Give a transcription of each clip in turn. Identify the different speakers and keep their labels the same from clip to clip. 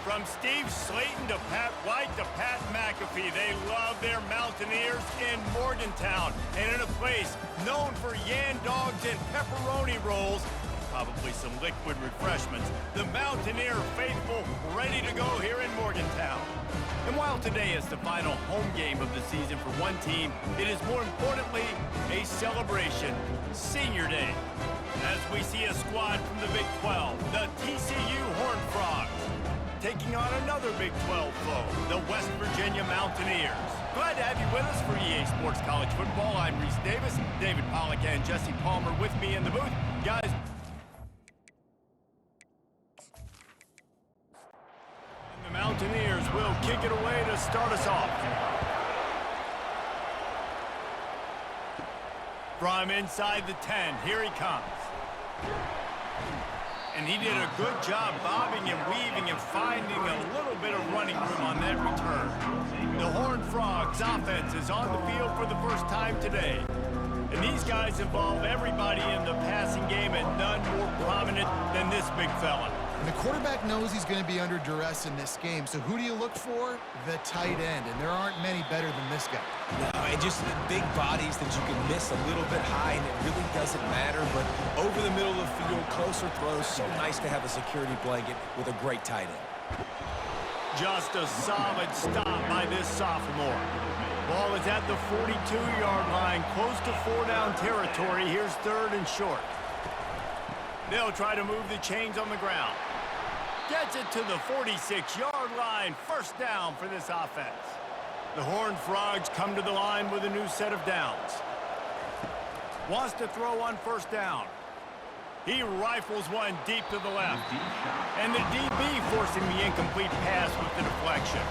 Speaker 1: From Steve Slayton to Pat White to Pat McAfee, they love their Mountaineers in Morgantown. And in a place known for Yan Dogs and pepperoni rolls, probably some liquid refreshments, the Mountaineer faithful ready to go here in Morgantown. And while today is the final home game of the season for one team, it is more importantly a celebration, Senior Day. As we see a squad from the Big 12, the TCU Horned Frogs, taking on another Big 12 foe, the West Virginia Mountaineers. Glad to have you with us for EA Sports College Football. I'm Reese Davis, David Pollack and Jesse Palmer with me in the booth. Guys, and the Mountaineers will kick it away to start us off. From inside the 10, here he comes. And he did a good job bobbing and weaving and finding a little bit of running room on that return. The Horned Frogs offense is on the field for the first time today. And these guys involve everybody in the passing game, and none more prominent than this big fella.
Speaker 2: And the quarterback knows he's going to be under duress in this game. So who do you look for? The tight end. And there aren't many better than this guy.
Speaker 3: No, and just the big bodies that you can miss a little bit high, and it really doesn't matter. But over the middle of the field, closer throws, so nice to have a security blanket with a great tight end.
Speaker 1: Just a solid stop by this sophomore. Ball is at the 42-yard line, close to 4-down territory. Here's third and short. They'll try to move the chains on the ground. Gets it to the 46-yard line. First down for this offense. The Horned Frogs come to the line with a new set of downs. Wants to throw on first down. He rifles one deep to the left. And the DB forcing the incomplete pass with the deflection.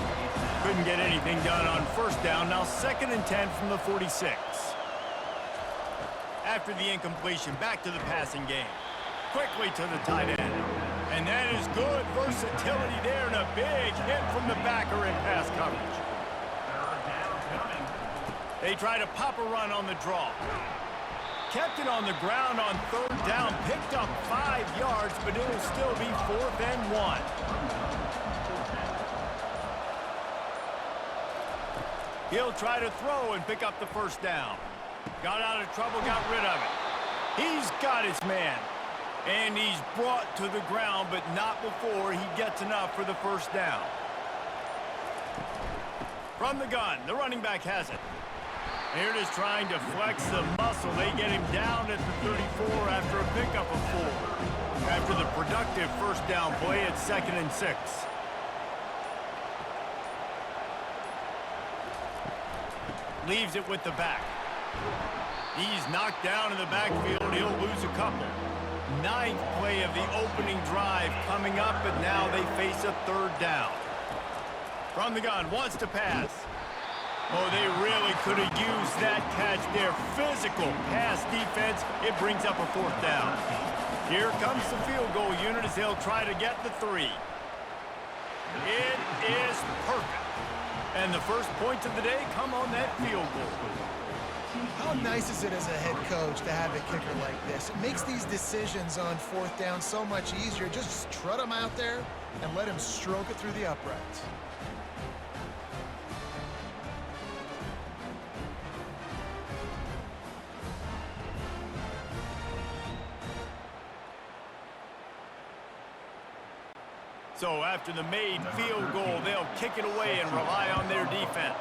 Speaker 1: Couldn't get anything done on first down. Now 2nd and 10 from the 46. After the incompletion, back to the passing game. Quickly to the tight end. And that is good versatility there and a big hit from the backer in pass coverage. They try to pop a run on the draw. Kept it on the ground on third down. Picked up 5 yards, but it'll still be 4th and 1. He'll try to throw and pick up the first down. Got out of trouble, got rid of it. He's got his man. And he's brought to the ground, but not before he gets enough for the first down. From the gun, the running back has it. Here it is trying to flex the muscle. They get him down at the 34 after a pickup of 4. After the productive first down play, it's 2nd and 6. Leaves it with the back. He's knocked down in the backfield. He'll lose a couple. 9th play of the opening drive coming up, and now they face a 3rd down. From the gun, wants to pass. Oh, they really could have used that catch there. Physical pass defense. It brings up a 4th down. Here comes the field goal unit as they'll try to get the 3. It is perfect. And the first points of the day come on that field goal.
Speaker 2: How nice is it as a head coach to have a kicker like this? It makes these decisions on 4th down so much easier. Just strut him out there and let him stroke it through the uprights.
Speaker 1: So after the made field goal, they'll kick it away and rely on their defense.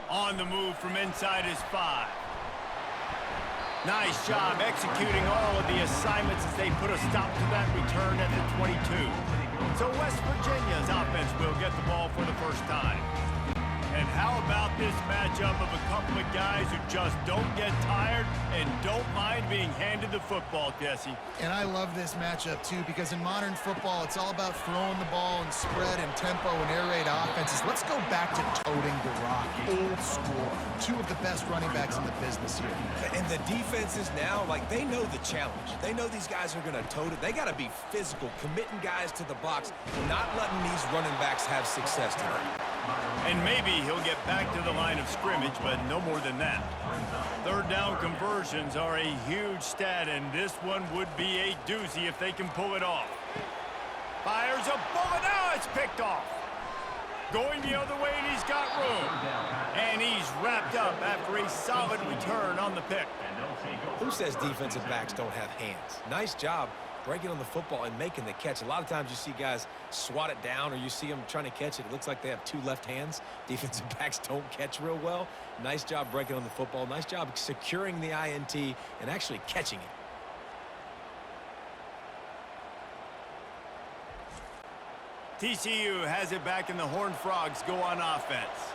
Speaker 1: On the move from inside his 5. Nice job executing all of the assignments as they put a stop to that return at the 22. So West Virginia's offense will get the ball for the first time. And how about this matchup of a couple of guys who just don't get tired and don't mind being handed the football, Jesse?
Speaker 2: And I love this matchup, too, because in modern football, it's all about throwing the ball and spread and tempo and air raid offenses. Let's go back to toting the rock, old school. 2 of the best running backs in the business here.
Speaker 3: And the defenses now, like, they know the challenge. They know these guys are going to tote it. They got to be physical, committing guys to the box, not letting these running backs have success today.
Speaker 1: And maybe he'll get back to the line of scrimmage, but no more than that. 3rd down conversions are a huge stat, and this one would be a doozy if they can pull it off. Fires a bullet. Now it's picked off. Going the other way, and he's got room. And he's wrapped up after a solid return on the pick.
Speaker 3: Who says defensive backs don't have hands? Nice job breaking on the football and making the catch. A lot of times you see guys swat it down, or you see them trying to catch it. It looks like they have two left hands. Defensive backs don't catch real well. Nice job breaking on the football. Nice job securing the INT and actually catching it.
Speaker 1: TCU has it back, and the Horned Frogs go on offense.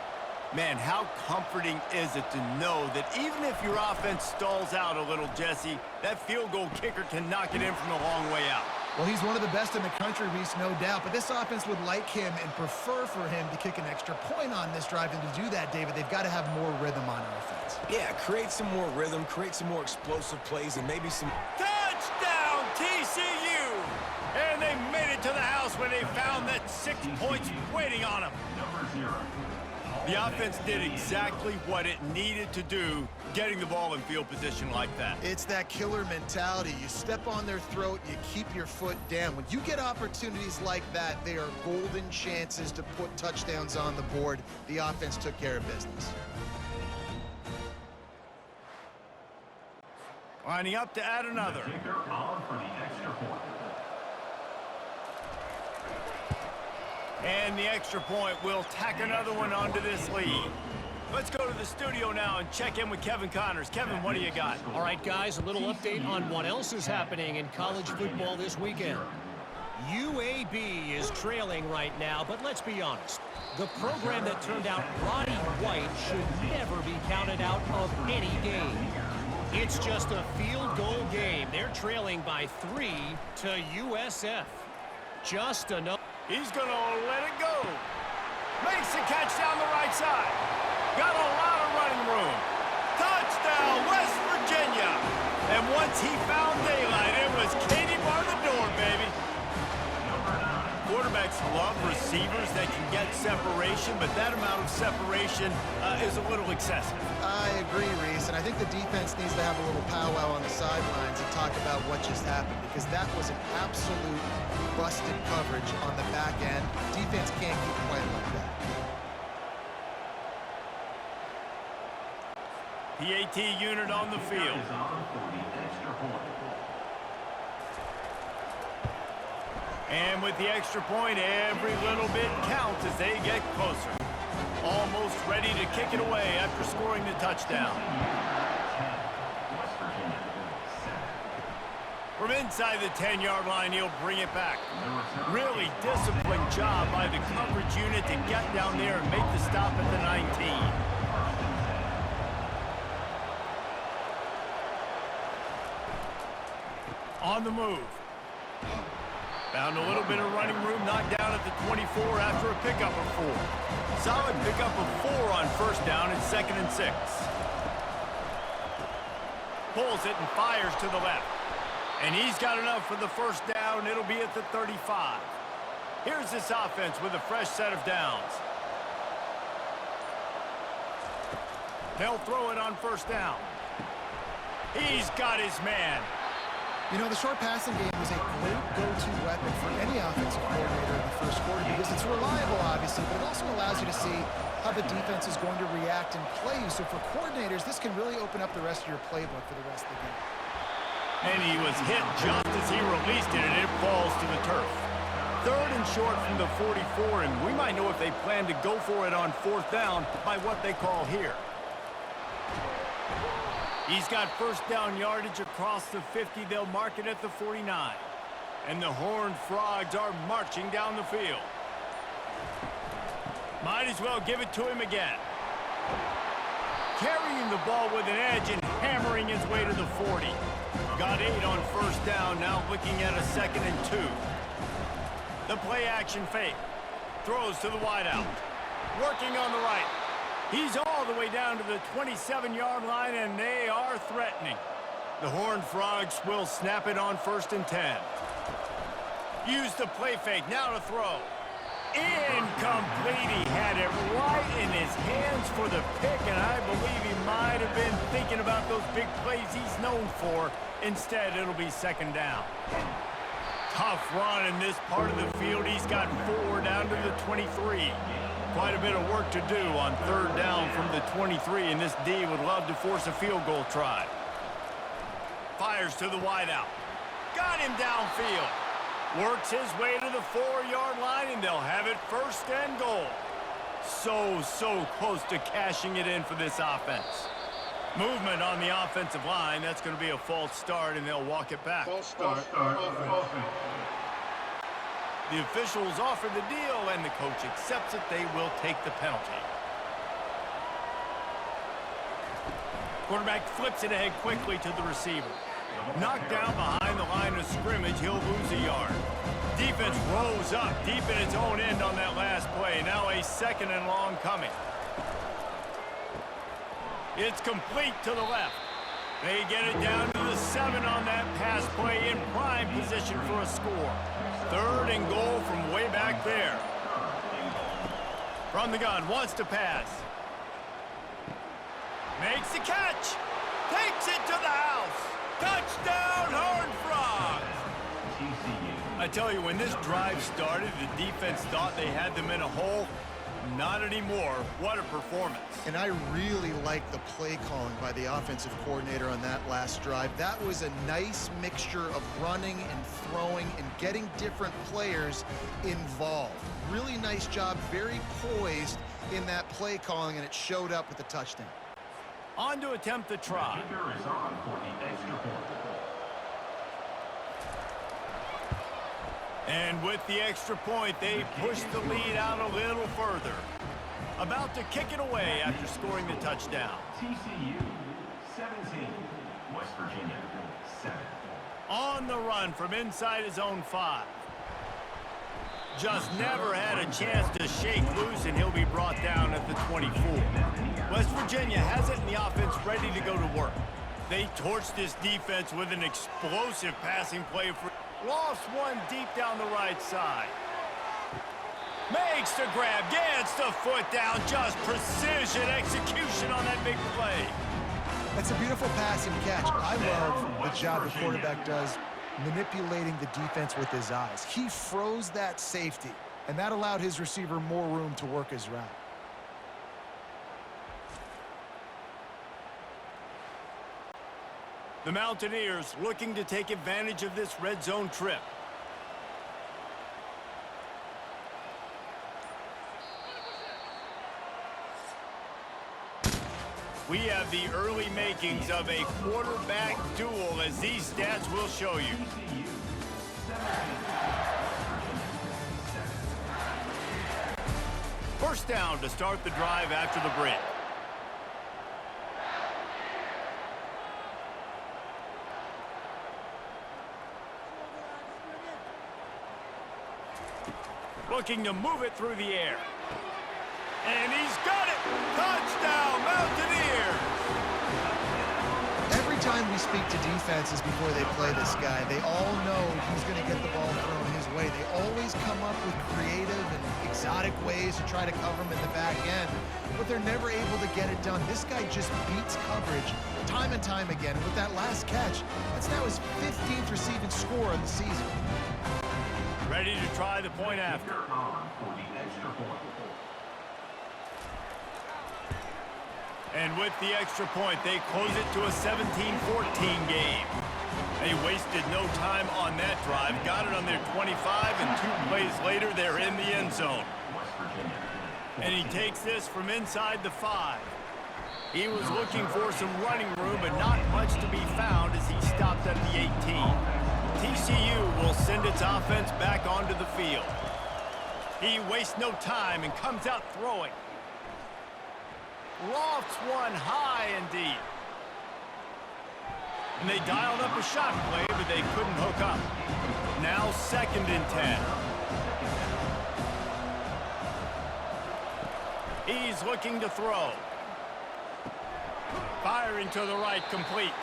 Speaker 1: Man, how comforting is it to know that even if your offense stalls out a little, Jesse, that field goal kicker can knock it in from a long way out.
Speaker 2: Well, he's one of the best in the country, Reese, no doubt. But this offense would like him and prefer for him to kick an extra point on this drive. And to do that, David, they've got to have more rhythm on offense.
Speaker 3: Yeah, create some more rhythm, create some more explosive plays, and maybe some...
Speaker 1: Touchdown, TCU! And they made it to the house when they found that 6 points waiting on them. The offense did exactly what it needed to do, getting the ball in field position like that.
Speaker 2: It's that killer mentality. You step on their throat, you keep your foot down. When you get opportunities like that, they are golden chances to put touchdowns on the board. The offense took care of business.
Speaker 1: Lining up to add another. And the extra point will tack another one onto this lead. Let's go to the studio now and check in with Kevin Connors. Kevin, what do you got?
Speaker 4: All right, guys, a little update on what else is happening in college football this weekend. UAB is trailing right now, but let's be honest. The program that turned out Roddy White should never be counted out of any game. It's just a field goal game. They're trailing by 3 to USF. Just enough.
Speaker 1: He's going to let it go. Makes the catch down the right side. Got a lot of running room. Touchdown, West Virginia. And once he found daylight, it was Katie bar the door, baby. Quarterbacks love receivers that can get separation, but that amount of separation is a little excessive.
Speaker 2: I agree, Reese, and I think the defense needs to have a little powwow on the sidelines and talk about what just happened, because that was an absolute busted coverage on the back end. Defense can't keep playing like that.
Speaker 1: PAT unit on the field. And with the extra point, every little bit counts as they get closer. Almost ready to kick it away after scoring the touchdown. From inside the 10-yard line, he'll bring it back. Really disciplined job by the coverage unit to get down there and make the stop at the 19. On the move. Found a little bit of running room, knocked down at the 24 after a pickup of 4. Solid pickup of 4 on first down and 2nd and 6. Pulls it and fires to the left. And he's got enough for the first down. It'll be at the 35. Here's this offense with a fresh set of downs. They'll throw it on first down. He's got his man.
Speaker 2: You know, the short passing game was a great go-to weapon for any offensive coordinator in the first quarter because it's reliable, obviously, but it also allows you to see how the defense is going to react and play. So for coordinators, this can really open up the rest of your playbook for the rest of the game.
Speaker 1: And he was hit just as he released it, and it falls to the turf. 3rd and short from the 44, and we might know if they plan to go for it on 4th down by what they call here. He's got first down yardage across the 50. They'll mark it at the 49. And the Horned Frogs are marching down the field. Might as well give it to him again. Carrying the ball with an edge and hammering his way to the 40. Got 8 on first down, now looking at a 2nd and 2. The play action fake. Throws to the wideout. Working on the right. He's all the way down to the 27-yard line, and they are threatening. The Horned Frogs will snap it on 1st and 10. Use the play fake, now to throw. Incomplete. He had it right in his hands for the pick, and I believe he might have been thinking about those big plays he's known for. Instead, it'll be 2nd down. Tough run in this part of the field. He's got 4 down to the 23. Quite a bit of work to do on 3rd down from the 23, and this D would love to force a field goal try. Fires to the wideout. Got him downfield. Works his way to the 4-yard line, and they'll have it 1st and goal. So close to cashing it in for this offense. Movement on the offensive line. That's going to be a false start, and they'll walk it back.
Speaker 5: False start.
Speaker 1: The officials offer the deal, and the coach accepts it. They will take the penalty. Quarterback flips it ahead quickly to the receiver. Knocked down behind the line of scrimmage. He'll lose a yard. Defense rolls up deep in its own end on that last play. Now a 2nd and long coming. It's complete to the left. They get it down to the 7 on that pass play, in prime position for a score. 3rd and goal from way back there. From the gun, wants to pass. Makes the catch. Takes it to the house. Touchdown, Horned Frogs. I tell you, when this drive started, the defense thought they had them in a hole. Not anymore. What a performance.
Speaker 2: And I really like the play calling by the offensive coordinator on that last drive. That was a nice mixture of running and throwing and getting different players involved. Really nice job, very poised in that play calling, and it showed up with the touchdown.
Speaker 1: On to attempt the try. And with the extra point, they push the lead out a little further. About to kick it away after scoring the touchdown.
Speaker 6: TCU 17, West Virginia 7.
Speaker 1: On the run from inside his own 5. Just never had a chance to shake loose, and he'll be brought down at the 24. West Virginia has it in the offense ready to go to work. They torched this defense with an explosive passing play. Lost one deep down the right side. Makes the grab, gets the foot down. Just precision execution on that big play.
Speaker 2: That's a beautiful pass and catch. I love the job the quarterback does manipulating the defense with his eyes. He froze that safety, and that allowed his receiver more room to work his route.
Speaker 1: The Mountaineers looking to take advantage of this red zone trip. We have the early makings of a quarterback duel, as these stats will show you. First down to start the drive after the break. Looking to move it through the air. And he's got it! Touchdown, Mountaineers!
Speaker 2: Every time we speak to defenses before they play this guy, they all know he's going to get the ball thrown his way. They always come up with creative and exotic ways to try to cover him in the back end, but they're never able to get it done. This guy just beats coverage time and time again. And with that last catch, that's now his 15th receiving score of the season.
Speaker 1: Ready to try the point after. And with the extra point, they close it to a 17-14 game. They wasted no time on that drive. Got it on their 25, and 2 plays later, they're in the end zone. And he takes this from inside the 5. He was looking for some running room, but not much to be found as he stopped at the 18. TCU will send its offense back onto the field. He wastes no time and comes out throwing. Lofts one high and deep. And they dialed up a shot play, but they couldn't hook up. Now 2nd and 10. He's looking to throw. Firing to the right, complete.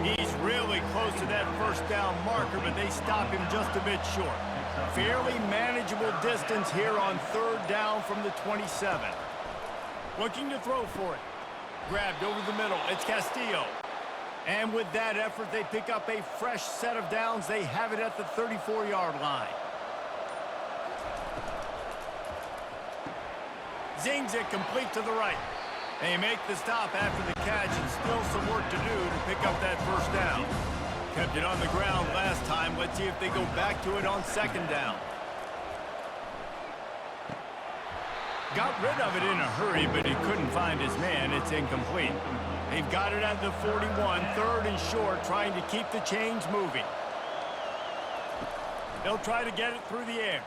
Speaker 1: He's really close to that first down marker, but they stop him just a bit short. Fairly manageable distance here on 3rd down from the 27. Looking to throw for it. Grabbed over the middle. It's Castillo. And with that effort, they pick up a fresh set of downs. They have it at the 34-yard line. Zings it complete to the right. They make the stop after the catch, and still some work to do to pick up that first down. Kept it on the ground last time. Let's see if they go back to it on second down. Got rid of it in a hurry, but he couldn't find his man. It's incomplete. They've got it at the 41, third and short, trying to keep the chains moving. They'll try to get it through the air.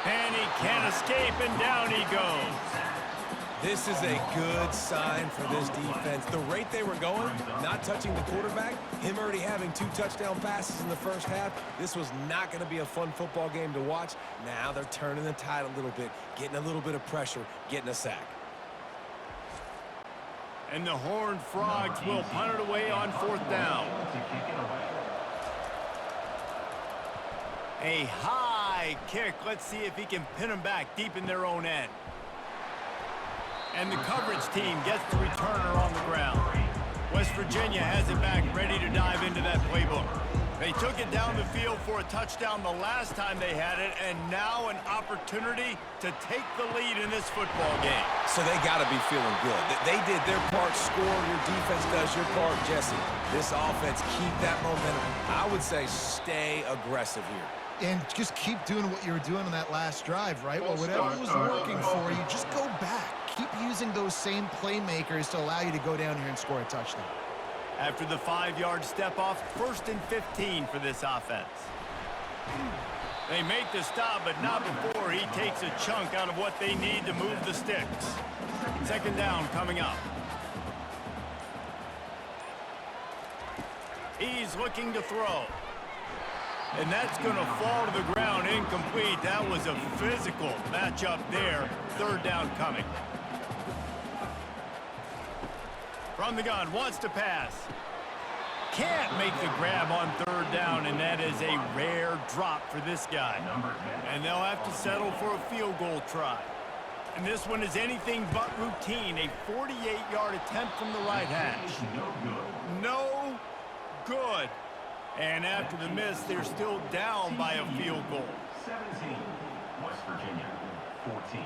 Speaker 1: And he can't escape, and down he goes.
Speaker 3: This is a good sign for this defense. The rate they were going, not touching the quarterback, him already having 2 touchdown passes in the first half, this was not going to be a fun football game to watch. Now they're turning the tide a little bit, getting a little bit of pressure, getting a sack.
Speaker 1: And the Horned Frogs will punt it away on fourth down. A high kick. Let's see if he can pin them back deep in their own end. And the coverage team gets the returner on the ground. West Virginia has it back, ready to dive into that playbook. They took it down the field for a touchdown the last time they had it, and now an opportunity to take the lead in this football game.
Speaker 3: So they got to be feeling good. They did their part, score, your defense does your part, Jesse. This offense, keep that momentum. I would say stay aggressive here.
Speaker 2: And just keep doing what you were doing on that last drive, right? Well, whatever was working for you, just go back. Keep using those same playmakers to allow you to go down here and score a touchdown.
Speaker 1: After the 5-yard step off, 1st and 15 for this offense. They make the stop, but not before he takes a chunk out of what they need to move the sticks. Second down coming up. He's looking to throw. And that's going to fall to the ground incomplete. That was a physical matchup there. Third down coming. From the gun, wants to pass. Can't make the grab on third down, and that is a rare drop for this guy. And they'll have to settle for a field goal try. And this one is anything but routine. A 48-yard attempt from the right hash. No good. And after the miss, they're still down by a field goal.
Speaker 6: 17, West Virginia, 14.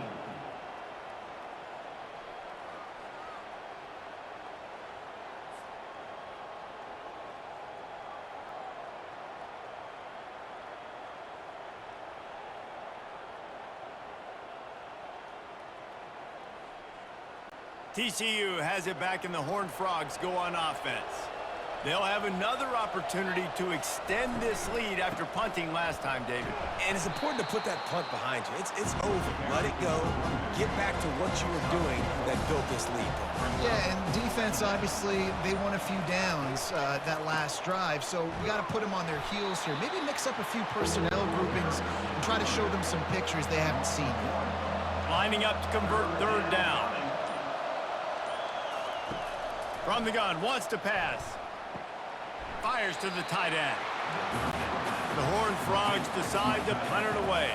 Speaker 1: TCU has it back, and the Horned Frogs go on offense. They'll have another opportunity to extend this lead after punting last time, David.
Speaker 3: And it's important to put that punt behind you. It's over. Let it go. Get back to what you were doing that built this lead.
Speaker 2: Yeah, and defense, obviously, they won a few downs that last drive, so we got to put them on their heels here. Maybe mix up a few personnel groupings and try to show them some pictures they haven't seen yet.
Speaker 1: Lining up to convert third down. From the gun, wants to pass. Fires to the tight end. The Horned Frogs decide to punt it away.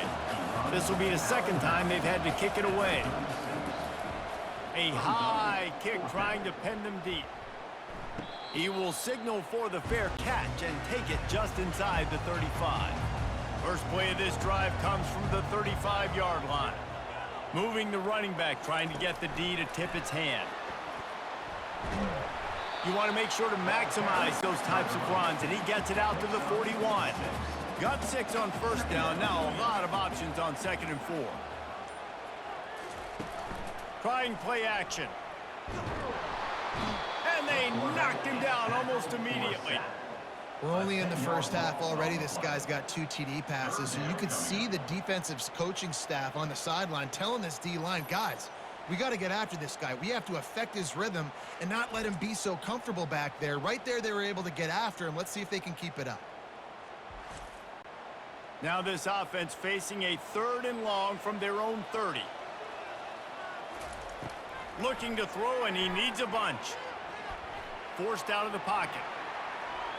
Speaker 1: This will be the second time they've had to kick it away. A high kick trying to pin them deep. He will signal for the fair catch and take it just inside the 35. First play of this drive comes from the 35-yard line. Moving the running back, trying to get the D to tip its hand. You want to make sure to maximize those types of runs, and he gets it out to the 41. Got 6 on first down. Now a lot of options on 2nd and 4. Trying play action. And they knocked him down almost immediately.
Speaker 2: We're only in the first half already. This guy's got 2 TD passes, so you could see the defensive coaching staff on the sideline telling this D-line, guys, we got to get after this guy. We have to affect his rhythm and not let him be so comfortable back there. Right there, they were able to get after him. Let's see if they can keep it up.
Speaker 1: Now this offense facing a 3rd and long from their own 30. Looking to throw, and he needs a bunch. Forced out of the pocket.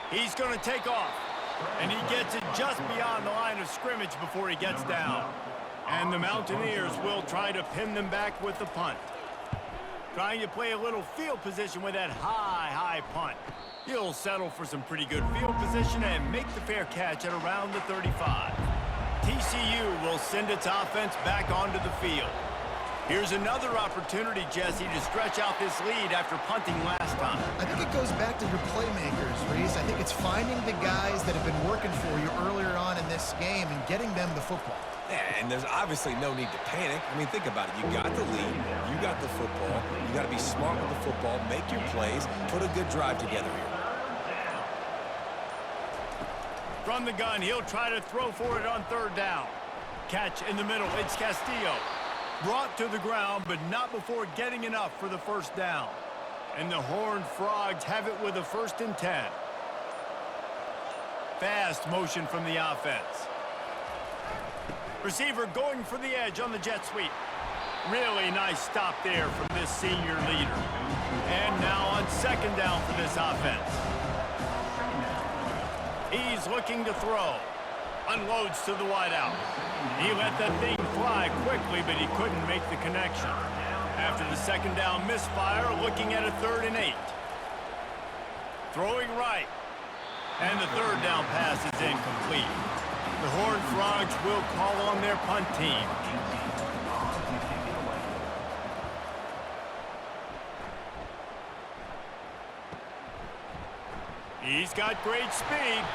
Speaker 1: He's going to take off, and he gets it just beyond the line of scrimmage before he gets down. And the Mountaineers will try to pin them back with the punt. Trying to play a little field position with that high punt. He'll settle for some pretty good field position and make the fair catch at around the 35. TCU will send its offense back onto the field. Here's another opportunity, Jesse, to stretch out this lead after punting last time.
Speaker 2: I think it goes back to your playmakers, Reese. I think it's finding the guys that have been working for you earlier on in this game and getting them the football.
Speaker 3: Yeah, and there's obviously no need to panic. I mean, think about it. You got the lead. You got the football. You got to be smart with the football, make your plays, put a good drive together here.
Speaker 1: From the gun, he'll try to throw for it on third down. Catch in the middle. It's Castillo. Brought to the ground, but not before getting enough for the first down. And the Horned Frogs have it with a 1st and 10. Fast motion from the offense. Receiver going for the edge on the jet sweep. Really nice stop there from this senior leader. And now on 2nd down for this offense. He's looking to throw. Unloads to the wideout. He let that thing fly quickly, but he couldn't make the connection. After the 2nd down misfire, looking at a 3rd and 8. Throwing right. And the 3rd down pass is incomplete. The Horned Frogs will call on their punt team. He's got great speed.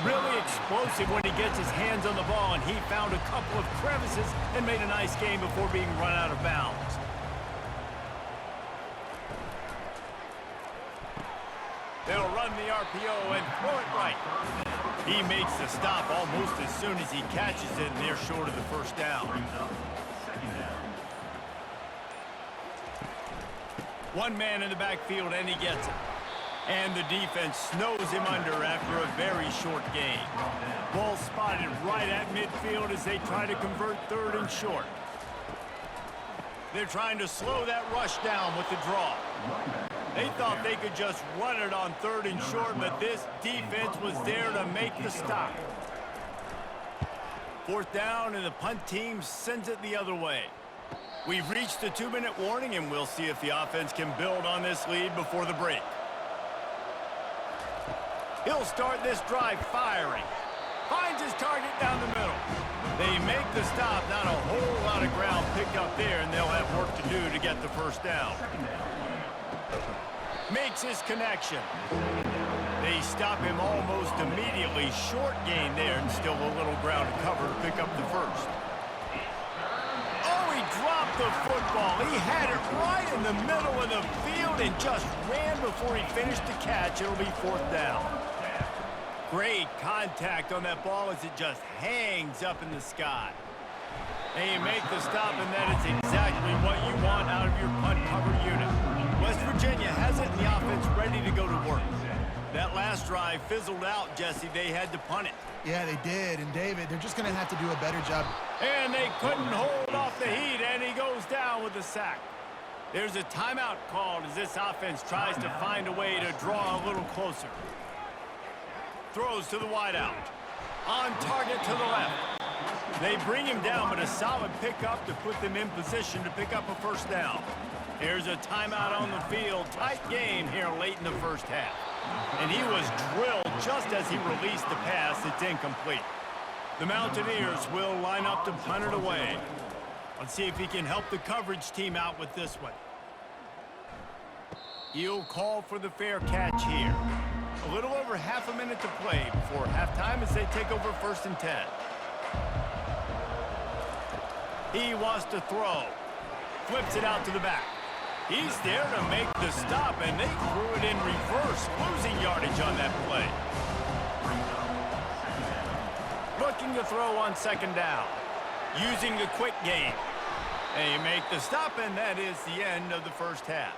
Speaker 1: Really explosive when he gets his hands on the ball, and he found a couple of crevices and made a nice game before being run out of bounds. They'll run the RPO and throw it right. He makes the stop almost as soon as he catches it, and they're short of the 1st down. One man in the backfield, and he gets it. And the defense snows him under after a very short gain. Ball spotted right at midfield as they try to convert 3rd and short. They're trying to slow that rush down with the draw. They thought they could just run it on 3rd and short, but this defense was there to make the stop. 4th down, and the punt team sends it the other way. We've reached the 2-minute warning, and we'll see if the offense can build on this lead before the break. He'll start this drive firing. Finds his target down the middle. They make the stop. Not a whole lot of ground picked up there, and they'll have work to do to get the 1st down. Makes his connection. They stop him almost immediately. Short gain there, and still a little ground to cover to pick up the 1st. Oh, he dropped the football. He had it right in the middle of the field and just ran before he finished the catch. It'll be 4th down. Great contact on that ball as it just hangs up in the sky. And you make the stop, and that is exactly what you want out of your punt cover unit. West Virginia has it, and the offense ready to go to work. That last drive fizzled out, Jesse. They had to punt it.
Speaker 2: Yeah, they did. And, David, they're just going to have to do a better job.
Speaker 1: And they couldn't hold off the heat, and he goes down with a sack. There's a timeout called as this offense tries to find a way to draw a little closer. Throws to the wideout. On target to the left. They bring him down, but a solid pickup to put them in position to pick up a 1st down. Here's a timeout on the field. Tight game here late in the 1st half. And he was drilled just as he released the pass. It's incomplete. The Mountaineers will line up to punt it away. Let's see if he can help the coverage team out with this one. He'll call for the fair catch here. A little over half a minute to play before halftime as they take over 1st and 10. He wants to throw. Flips it out to the back. He's there to make the stop, and they threw it in reverse, losing yardage on that play. Looking to throw on 2nd down. Using the quick game. They make the stop, and that is the end of the 1st half.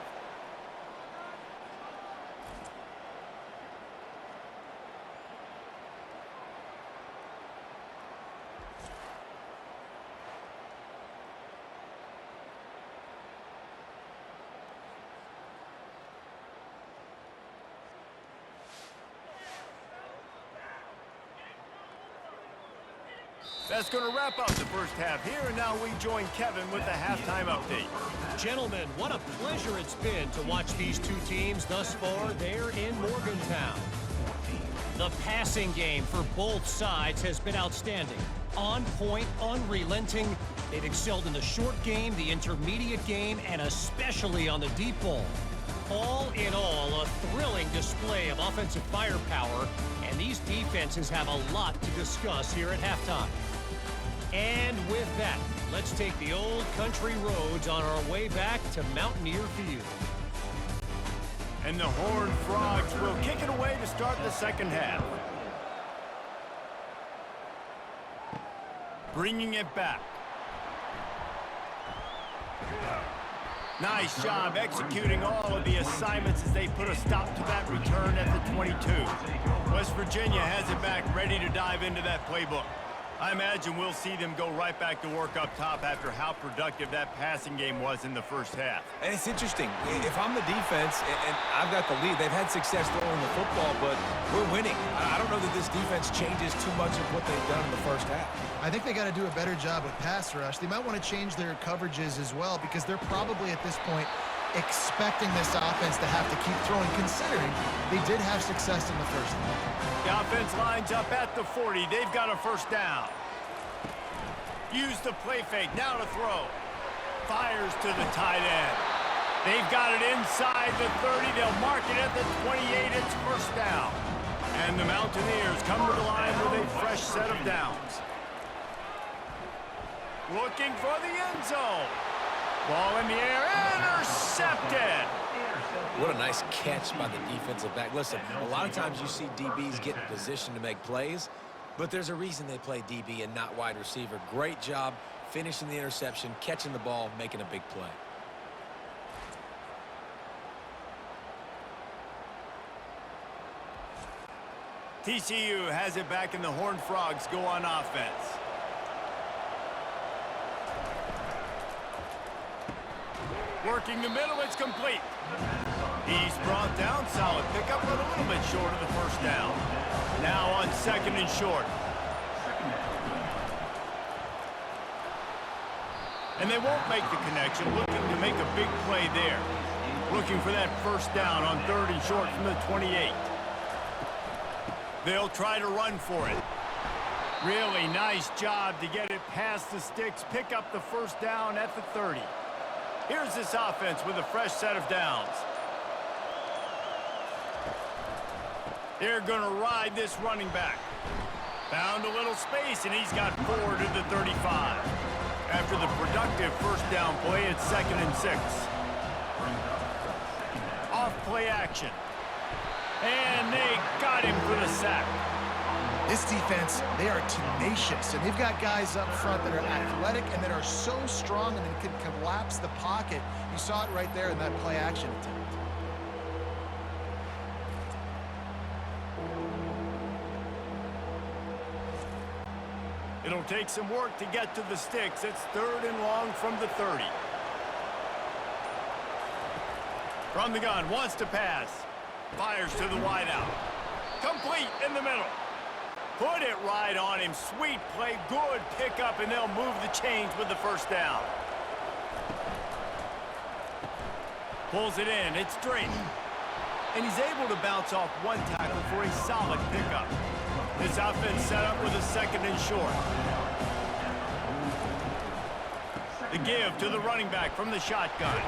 Speaker 1: That's going to wrap up the first half here, and now we join Kevin with the halftime update.
Speaker 4: Gentlemen, what a pleasure it's been to watch these two teams thus far there in Morgantown. The passing game for both sides has been outstanding. On point, unrelenting. They've excelled in the short game, the intermediate game, and especially on the deep ball. All in all, a thrilling display of offensive firepower, and these defenses have a lot to discuss here at halftime. And with that, let's take the old country roads on our way back to Mountaineer Field.
Speaker 1: And the Horned Frogs will kick it away to start the second half. Bringing it back. Nice job executing all of the assignments as they put a stop to that return at the 22. West Virginia has it back, ready to dive into that playbook. I imagine we'll see them go right back to work up top after how productive that passing game was in the first half.
Speaker 3: And it's interesting. If I'm the defense and I've got the lead, they've had success throwing the football, but we're winning. I don't know that this defense changes too much of what they've done in the first half.
Speaker 2: I think they got to do a better job with pass rush. They might want to change their coverages as well because they're probably at this point expecting this offense to have to keep throwing, considering they did have success in the first half.
Speaker 1: The offense lines up at the 40. They've got a first down. Use the play fake. Now to throw. Fires to the tight end. They've got it inside the 30. They'll mark it at the 28. It's first down. And the Mountaineers come to the line with a fresh set of downs. Looking for the end zone. Ball in the air. Intercepted.
Speaker 3: What a nice catch by the defensive back. Listen, a lot of times you see DBs get in position to make plays, but there's a reason they play DB and not wide receiver. Great job finishing the interception, catching the ball, making a big play.
Speaker 1: TCU has it back, and the Horned Frogs go on offense. Working the middle, it's complete. He's brought down, solid pickup, but a little bit short of the first down. Now on second and short. And they won't make the connection, looking to make a big play there. Looking for that first down on third and short from the 28. They'll try to run for it. Really nice job to get it past the sticks, pick up the first down at the 30. Here's this offense with a fresh set of downs. They're going to ride this running back. Found a little space, and he's got 4 to the 35. After the productive first down play, it's 2nd and 6. Off play action. And they got him for the sack.
Speaker 2: This defense, they are tenacious, and they've got guys up front that are athletic and that are so strong and that can collapse the pocket. You saw it right there in that play action attempt.
Speaker 1: It'll take some work to get to the sticks. It's 3rd and long from the 30. From the gun, wants to pass. Fires to the wideout. Complete in the middle. Put it right on him. Sweet play, good pickup, and they'll move the chains with the first down. Pulls it in. It's straight. And he's able to bounce off one tackle for a solid pickup. This offense set up with a 2nd and short. The give to the running back from the shotgun.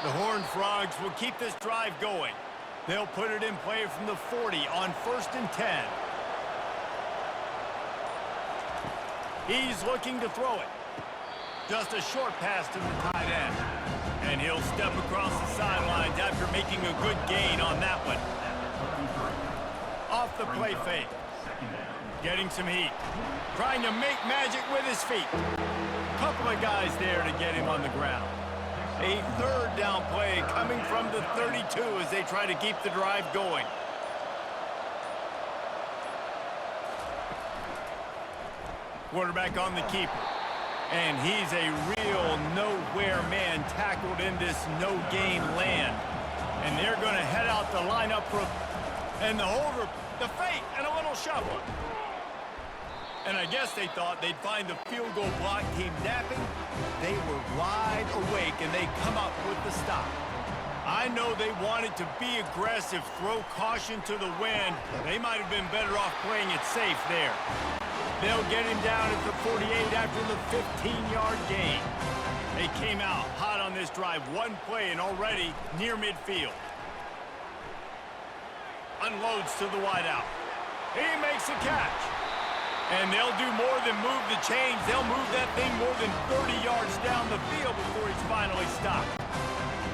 Speaker 1: The Horned Frogs will keep this drive going. They'll put it in play from the 40 on 1st and 10. He's looking to throw it. Just a short pass to the tight end. And he'll step across the sidelines after making a good gain on that one. Off the play fake. Getting some heat. Trying to make magic with his feet. Couple of guys there to get him on the ground. A 3rd down play coming from the 32 as they try to keep the drive going. Quarterback on the keeper. And he's a real nowhere man tackled in this no-gain land. And they're going to head out the lineup for... And the holder, the fake, and a little shuffle. And I guess they thought they'd find the field goal block team napping. They were wide awake, and they come up with the stop. I know they wanted to be aggressive, throw caution to the wind. They might have been better off playing it safe there. They'll get him down at the 48 after the 15-yard gain. They came out hot on this drive. One play and already near midfield. Unloads to the wideout. He makes a catch. And they'll do more than move the chains. They'll move that thing more than 30 yards down the field before he's finally stopped.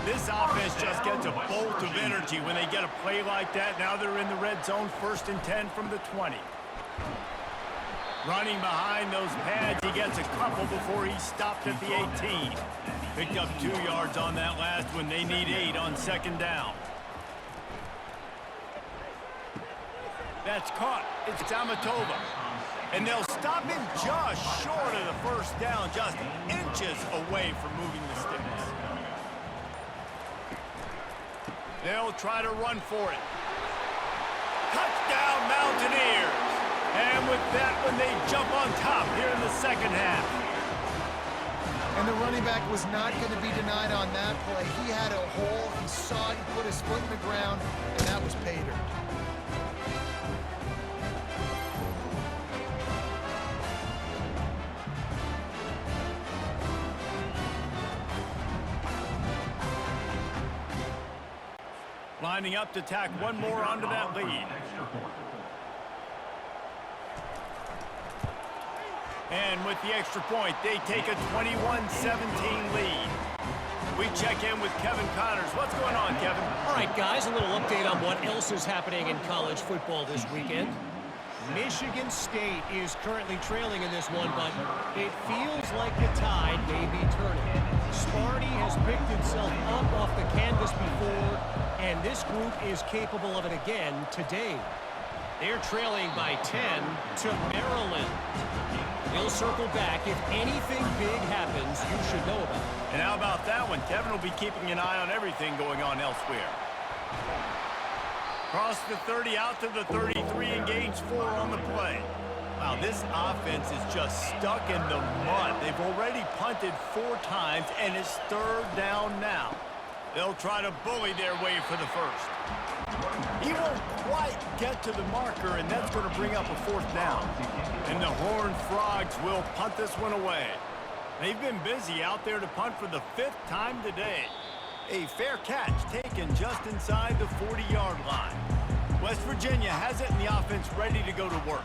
Speaker 1: This offense just gets a bolt of energy when they get a play like that. Now they're in the red zone, 1st and 10 from the 20. Running behind those pads, he gets a couple before he's stopped at the 18. Picked up 2 yards on that last one. They need 8 on 2nd down. That's caught. It's Amatova. And they'll stop him just short of the 1st down, just inches away from moving the sticks. They'll try to run for it. Touchdown, Mountaineers! And with that one, they jump on top here in the 2nd half.
Speaker 2: And the running back was not going to be denied on that play. He had a hole. He saw it. He put his foot in the ground, and that was pay dirt.
Speaker 1: Lining up to tack one more onto that lead. And with the extra point, they take a 21-17 lead. We check in with Kevin Connors. What's going on, Kevin?
Speaker 4: All right, guys, a little update on what else is happening in college football this weekend. Michigan State is currently trailing in this one, but it feels like the tide may be turning. Sparty has picked itself up off the canvas before, and this group is capable of it again today. They're trailing by 10 to Maryland. They'll circle back. If anything big happens, you should know about it.
Speaker 1: And how about that one? Kevin will be keeping an eye on everything going on elsewhere. Cross the 30 out to the 33 and gains 4 on the play. Wow, this offense is just stuck in the mud. They've already punted 4 times, and it's 3rd down now. They'll try to bully their way for the 1st. He won't quite get to the marker, and that's going to bring up a 4th down. And the Horned Frogs will punt this one away. They've been busy out there to punt for the 5th time today. A fair catch taken just inside the 40-yard line. West Virginia has it, and the offense ready to go to work.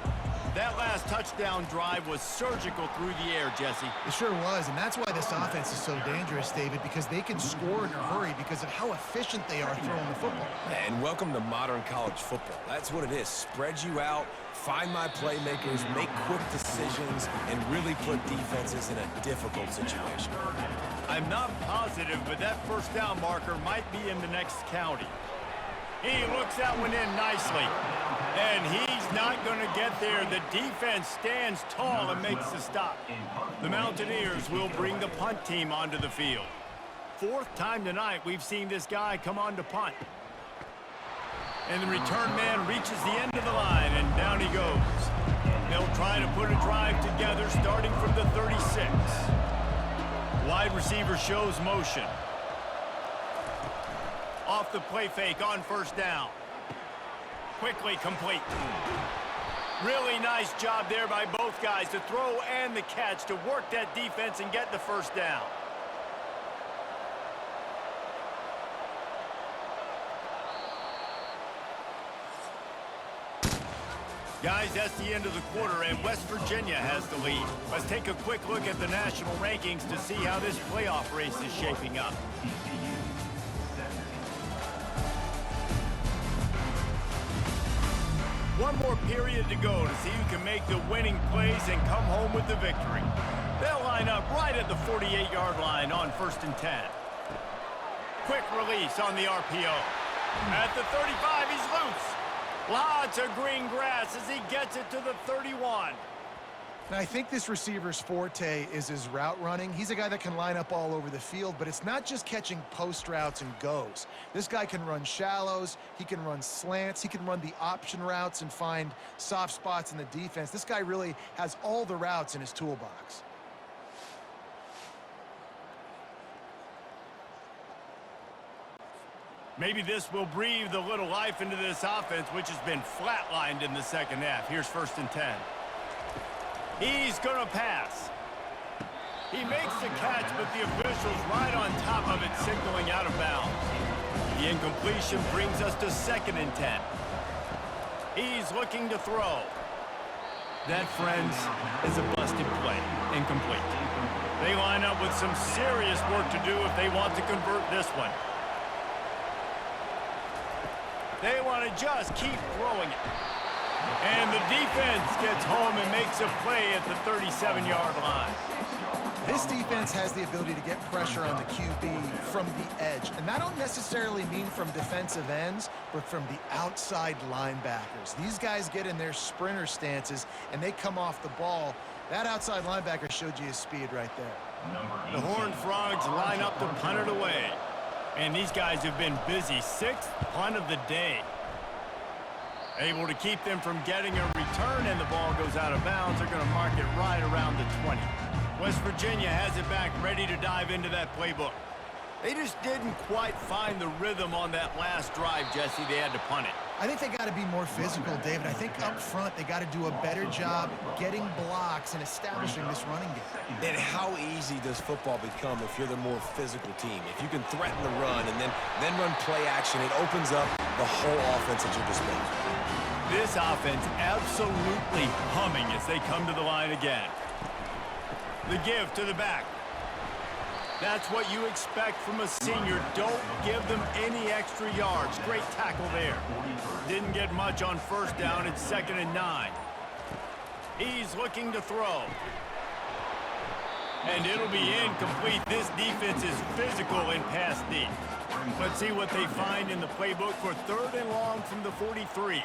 Speaker 1: That last touchdown drive was surgical through the air, Jesse.
Speaker 2: It sure was, and that's why this offense is so dangerous, David, because they can score in a hurry because of how efficient they are throwing the football.
Speaker 3: And welcome to modern college football. That's what it is. Spread you out, find my playmakers, make quick decisions, and really put defenses in a difficult situation.
Speaker 1: I'm not positive, but that 1st down marker might be in the next county. He looks that one in nicely. And he's not going to get there. The defense stands tall and makes the stop. The Mountaineers will bring the punt team onto the field. 4th time tonight we've seen this guy come on to punt. And the return man reaches the end of the line, and down he goes. They'll try to put a drive together starting from the 36. Wide receiver shows motion. Off the play fake on 1st down. Quickly complete. Really nice job there by both guys to throw and the catch to work that defense and get the 1st down. Guys, that's the end of the quarter, and West Virginia has the lead. Let's take a quick look at the national rankings to see how this playoff race is shaping up. One more period to go to see who can make the winning plays and come home with the victory. They'll line up right at the 48-yard line on 1st and 10. Quick release on the RPO. At the 35, he's loose. Lots of green grass as he gets it to the 31.
Speaker 2: And I think this receiver's forte is his route running. He's a guy that can line up all over the field, but it's not just catching post routes and goes. This guy can run shallows, he can run slants, he can run the option routes and find soft spots in the defense. This guy really has all the routes in his toolbox.
Speaker 1: Maybe this will breathe a little life into this offense, which has been flatlined in the second half. Here's 1st and 10. He's going to pass. He makes the catch, but the official's right on top of it, signaling out of bounds. The incompletion brings us to 2nd and 10. He's looking to throw. That, friends, is a busted play. Incomplete. They line up with some serious work to do if they want to convert this one. They want to just keep throwing it. And the defense gets home and makes a play at the 37-yard line.
Speaker 2: This defense has the ability to get pressure on the QB from the edge. And I don't necessarily mean from defensive ends, but from the outside linebackers. These guys get in their sprinter stances, and they come off the ball. That outside linebacker showed you his speed right there.
Speaker 1: The Horned Frogs line up to punt it away. And these guys have been busy. 6th punt of the day. Able to keep them from getting a return, and the ball goes out of bounds. They're going to mark it right around the 20. West Virginia has it back, ready to dive into that playbook. They just didn't quite find the rhythm on that last drive, Jesse. They had to punt it.
Speaker 2: I think they got to be more physical, David. I think up front they got to do a better job getting blocks and establishing this running game.
Speaker 3: And how easy does football become if you're the more physical team? If you can threaten the run and then run play action, it opens up the whole offense at your disposal.
Speaker 1: This offense absolutely humming as they come to the line again. The give to the back. That's what you expect from a senior. Don't give them any extra yards. Great tackle there. Didn't get much on 1st down. It's 2nd and 9. He's looking to throw. And it'll be incomplete. This defense is physical in pass deep. Let's see what they find in the playbook for 3rd and long from the 43.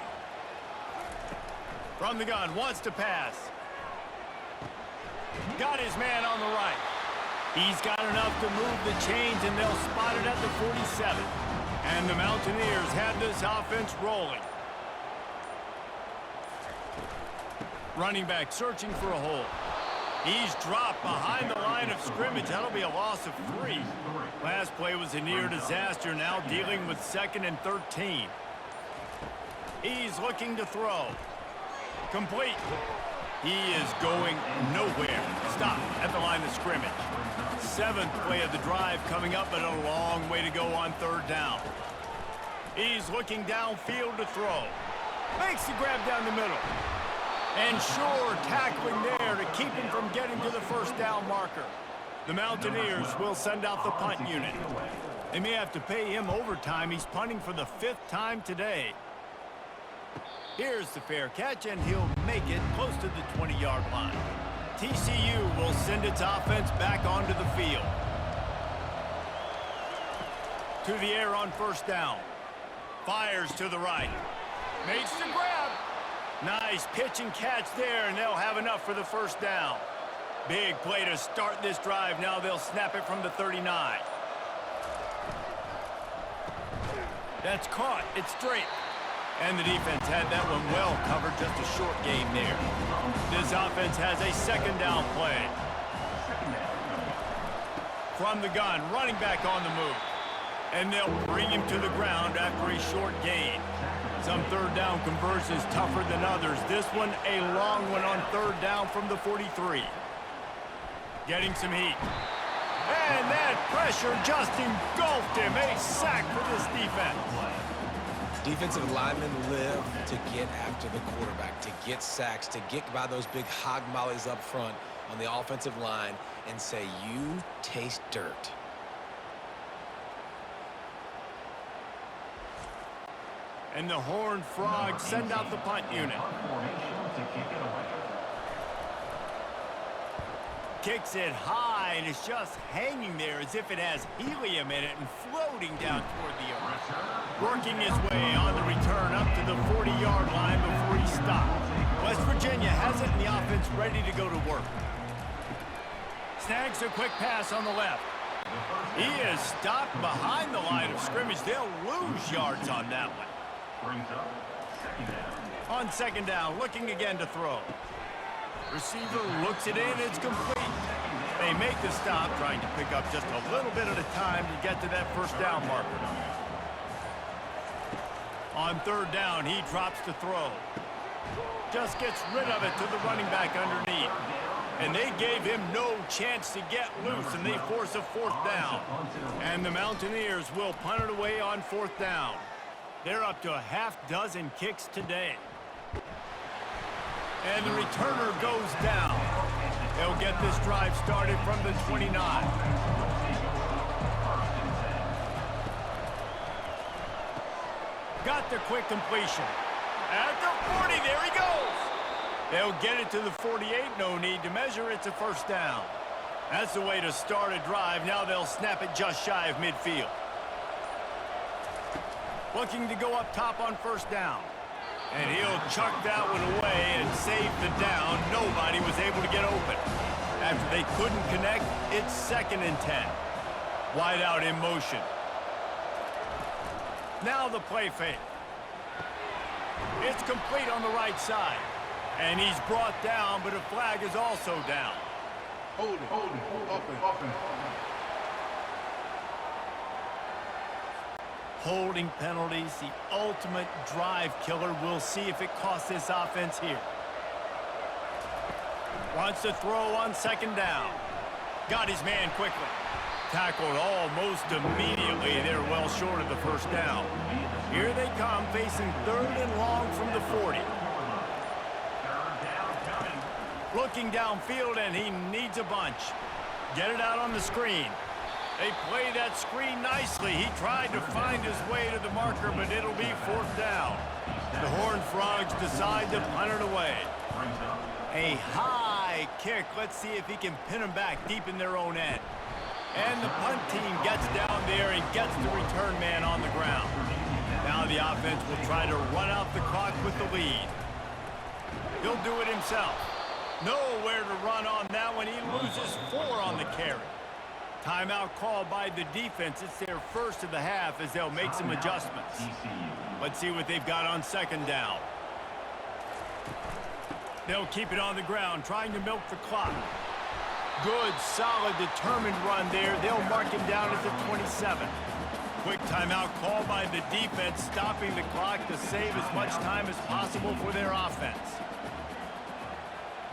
Speaker 1: From the gun, wants to pass. Got his man on the right. He's got enough to move the chains, and they'll spot it at the 47. And the Mountaineers have this offense rolling. Running back searching for a hole. He's dropped behind the line of scrimmage. That'll be a loss of 3. Last play was a near disaster, now dealing with 2nd and 13. He's looking to throw. Complete. He is going nowhere. Stop at the line of scrimmage. 7th play of the drive coming up, but a long way to go on 3rd down. He's looking downfield to throw. Makes the grab down the middle. And sure, tackling there to keep him from getting to the 1st down marker. The Mountaineers will send out the punt unit. They may have to pay him overtime. He's punting for the 5th time today. Here's the fair catch, and he'll make it close to the 20-yard line. TCU will send its offense back onto the field. To the air on 1st down. Fires to the right. Makes the grab. Nice pitch and catch there, and they'll have enough for the 1st down. Big play to start this drive. Now they'll snap it from the 39. That's caught. It's straight. And the defense had that one well covered. Just a short game there. This offense has a 2nd down play. From the gun, running back on the move. And they'll bring him to the ground after a short gain. Some 3rd down conversions tougher than others. This one a long one on 3rd down from the 43. Getting some heat. And that pressure just engulfed him. A sack for this defense.
Speaker 3: Defensive linemen live to get after the quarterback, to get sacks, to get by those big hog mollies up front on the offensive line and say, you taste dirt.
Speaker 1: And the Horned Frogs send out the punt unit. Kicks it high, and it's just hanging there as if it has helium in it and floating down toward the earth. Working his way on the return up to the 40-yard line before he stopped. West Virginia has it in the offense ready to go to work. Snags a quick pass on the left. He is stopped behind the line of scrimmage. They'll lose yards on that one.
Speaker 6: Brings up second down.
Speaker 1: On second down, looking again to throw. Receiver looks it in, it's complete. They make the stop, trying to pick up just a little bit at a time to get to that first down marker. On third down, he drops to throw. Just gets rid of it to the running back underneath. And they gave him no chance to get loose, and they force a fourth down. And the Mountaineers will punt it away on fourth down. They're up to a half-dozen kicks today. And the returner goes down. They'll get this drive started from the 29. Got the quick completion. At the 40, there he goes. They'll get it to the 48, no need to measure, it's a first down. That's the way to start a drive. Now they'll snap it just shy of midfield. Looking to go up top on first down. And he'll chuck that one away and save the down. Nobody was able to get open. After they couldn't connect, it's 2nd and 10. Wide out in motion. Now the play fake. It's complete on the right side. And he's brought down, but a flag is also down.
Speaker 5: Hold it, open.
Speaker 1: Holding penalties, the ultimate drive killer. We'll see if it costs this offense here. Wants to throw on second down. Got his man quickly. Tackled almost immediately. They're well short of the first down. Here they come, facing 3rd and long from the 40. Looking downfield, and he needs a bunch. Get it out on the screen. They play that screen nicely. He tried to find his way to the marker, but it'll be 4th down. The Horned Frogs decide to punt it away. A high kick. Let's see if he can pin them back deep in their own end. And the punt team gets down there and gets the return man on the ground. Now the offense will try to run out the clock with the lead. He'll do it himself. Nowhere to run on that one. He loses 4 on the carry. Timeout called by the defense. It's their first of the half as they'll make some adjustments. Let's see what they've got on second down. They'll keep it on the ground, trying to milk the clock. Good, solid, determined run there. They'll mark him down at the 27. Quick timeout called by the defense, stopping the clock to save as much time as possible for their offense.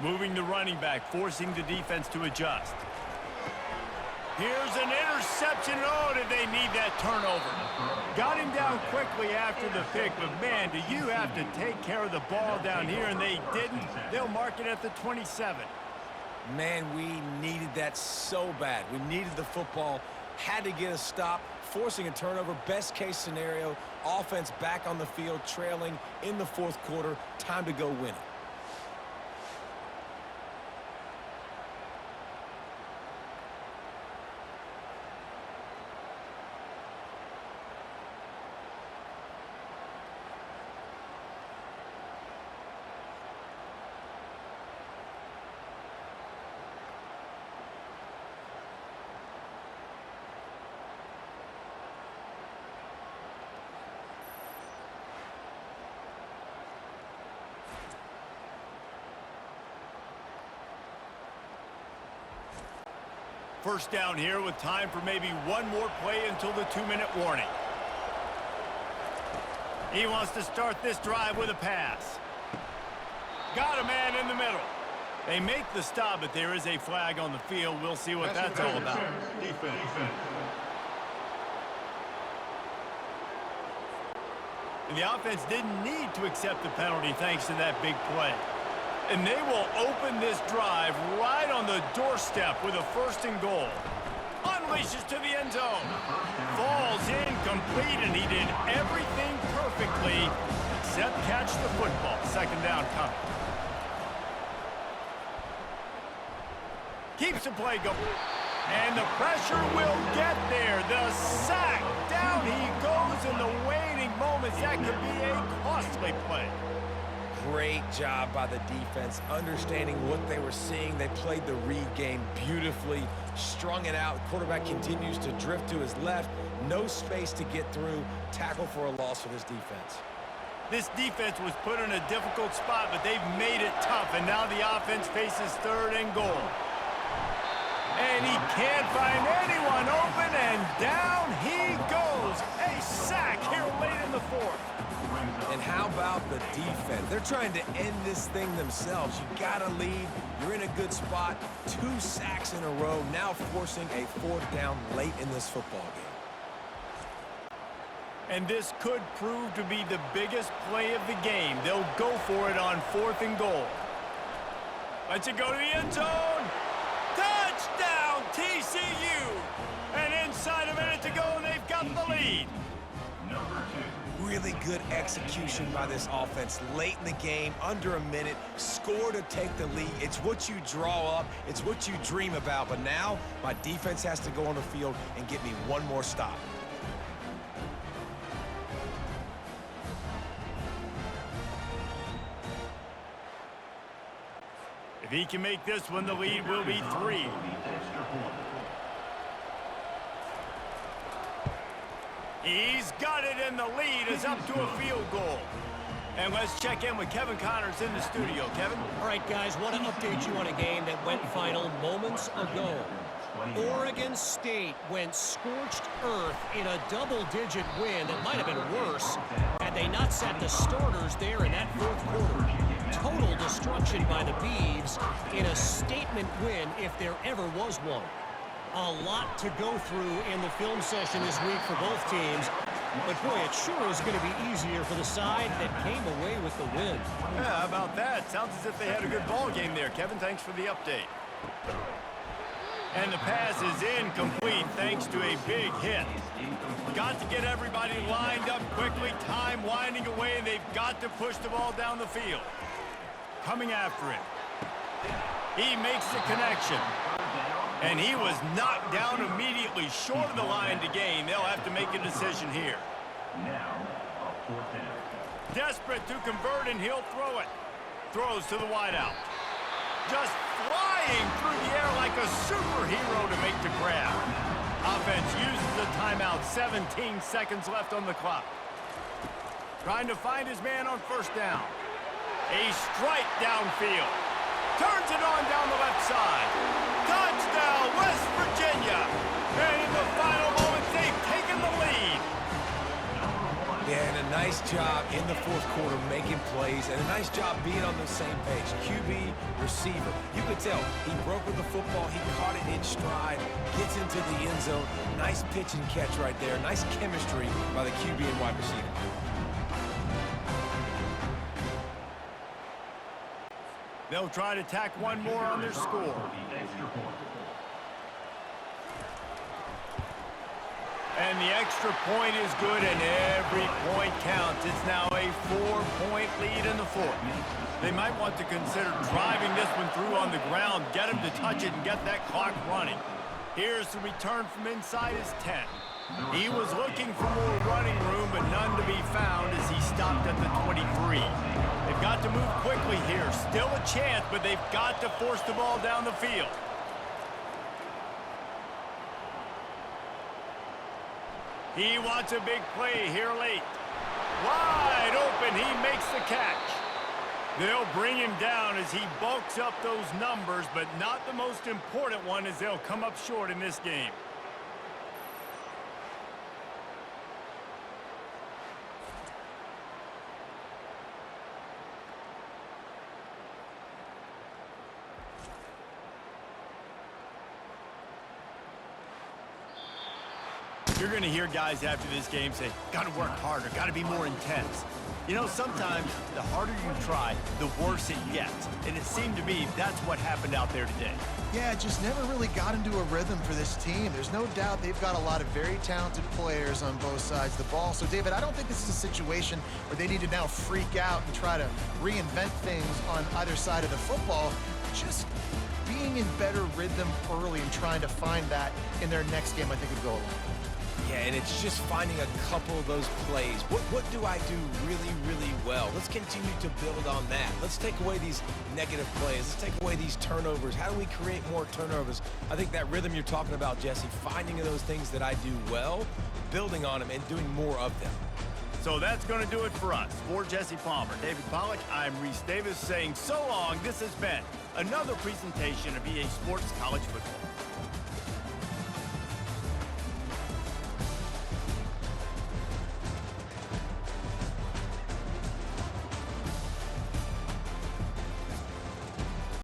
Speaker 1: Moving the running back, forcing the defense to adjust. Here's an interception. Oh, did they need that turnover? Got him down quickly after the pick, but man, do you have to take care of the ball down here, and they didn't. They'll mark it at the 27.
Speaker 3: Man, we needed that so bad. We needed the football, had to get a stop, forcing a turnover. Best case scenario, offense back on the field, trailing in the 4th quarter. Time to go win it.
Speaker 1: First down here with time for maybe one more play until the 2-minute warning. He wants to start this drive with a pass. Got a man in the middle. They make the stop, but there is a flag on the field. We'll see what that's all about. And the offense didn't need to accept the penalty thanks to that big play. And they will open this drive right on the doorstep with a 1st and goal. Unleashes to the end zone. Falls incomplete, and he did everything perfectly except catch the football. 2nd down coming. Keeps the play going. And the pressure will get there. The sack. Down he goes in the waiting moments. That could be a costly play.
Speaker 3: Great job by the defense, understanding what they were seeing. They played the read game beautifully, strung it out. Quarterback continues to drift to his left. No space to get through. Tackle for a loss for this defense.
Speaker 1: This defense was put in a difficult spot, but they've made it tough, and now the offense faces 3rd and goal. And he can't find anyone open, and down he goes. A sack here late in the 4th.
Speaker 3: And how about the defense? They're trying to end this thing themselves. You got to lead. You're in a good spot. 2 sacks in a row, now forcing a 4th down late in this football game.
Speaker 1: And this could prove to be the biggest play of the game. They'll go for it on 4th and goal. Let's it go to the end zone. Touchdown, TCU! And inside a minute to go, and they've got the lead.
Speaker 3: Really good execution by this offense late in the game, under a minute, score to take the lead. It's what you draw up, it's what you dream about, but now my defense has to go on the field and get me one more stop.
Speaker 1: If he can make this one, the lead will be 3. He's got it, and the lead is up to a field goal. And let's check in with Kevin Connors in the studio. Kevin?
Speaker 4: All right, guys, want to update you on a game that went final moments ago. Oregon State went scorched earth in a double-digit win that might have been worse had they not sat the starters there in that 4th quarter. Total destruction by the Beavs in a statement win if there ever was one. A lot to go through in the film session this week for both teams. But, boy, it sure is going to be easier for the side that came away with the win.
Speaker 1: Yeah, how about that? Sounds as if they had a good ball game there. Kevin, thanks for the update. And the pass is incomplete thanks to a big hit. Got to get everybody lined up quickly. Time winding away, and they've got to push the ball down the field. Coming after him. He makes the connection. And he was knocked down immediately short of the line to gain. They'll have to make a decision here. Desperate to convert, and he'll throw it. Throws to the wideout. Just flying through the air like a superhero to make the grab. Offense uses a timeout. 17 seconds left on the clock. Trying to find his man on 1st down. A strike downfield. Turns it on down the left side. Touchdown, West Virginia. And in the final moments, they've taken the lead.
Speaker 3: Yeah, and a nice job in the 4th quarter making plays, and a nice job being on the same page. QB, receiver. You could tell he broke with the football. He caught it in stride, gets into the end zone. Nice pitch and catch right there. Nice chemistry by the QB and wide receiver.
Speaker 1: They'll try to tack one more on their score. And the extra point is good, and every point counts. It's now a 4-point lead in the 4th. They might want to consider driving this one through on the ground, get him to touch it, and get that clock running. Here's the return from inside his 10. He was looking for more running room, but none to be found as he stopped at the 23. They've got to move quickly here. Still a chance, but they've got to force the ball down the field. He wants a big play here late. Wide open, he makes the catch. They'll bring him down as he bulks up those numbers, but not the most important one as they'll come up short in this game. You're going to hear guys after this game say, got to work harder, got to be more intense. You know, sometimes the harder you try, the worse it gets. And it seemed to me that's what happened out there today.
Speaker 2: Yeah, it just never really got into a rhythm for this team. There's no doubt they've got a lot of very talented players on both sides of the ball. So, David, I don't think this is a situation where they need to now freak out and try to reinvent things on either side of the football. Just being in better rhythm early and trying to find that in their next game, I think, would go a long way.
Speaker 3: Yeah, and it's just finding a couple of those plays. What do I do really, really well? Let's continue to build on that. Let's take away these negative plays. Let's take away these turnovers. How do we create more turnovers? I think that rhythm you're talking about, Jesse, finding those things that I do well, building on them, and doing more of them.
Speaker 1: So that's going to do it for us. For Jesse Palmer, David Pollack, I'm Reese Davis saying so long. This has been another presentation of EA Sports College Football.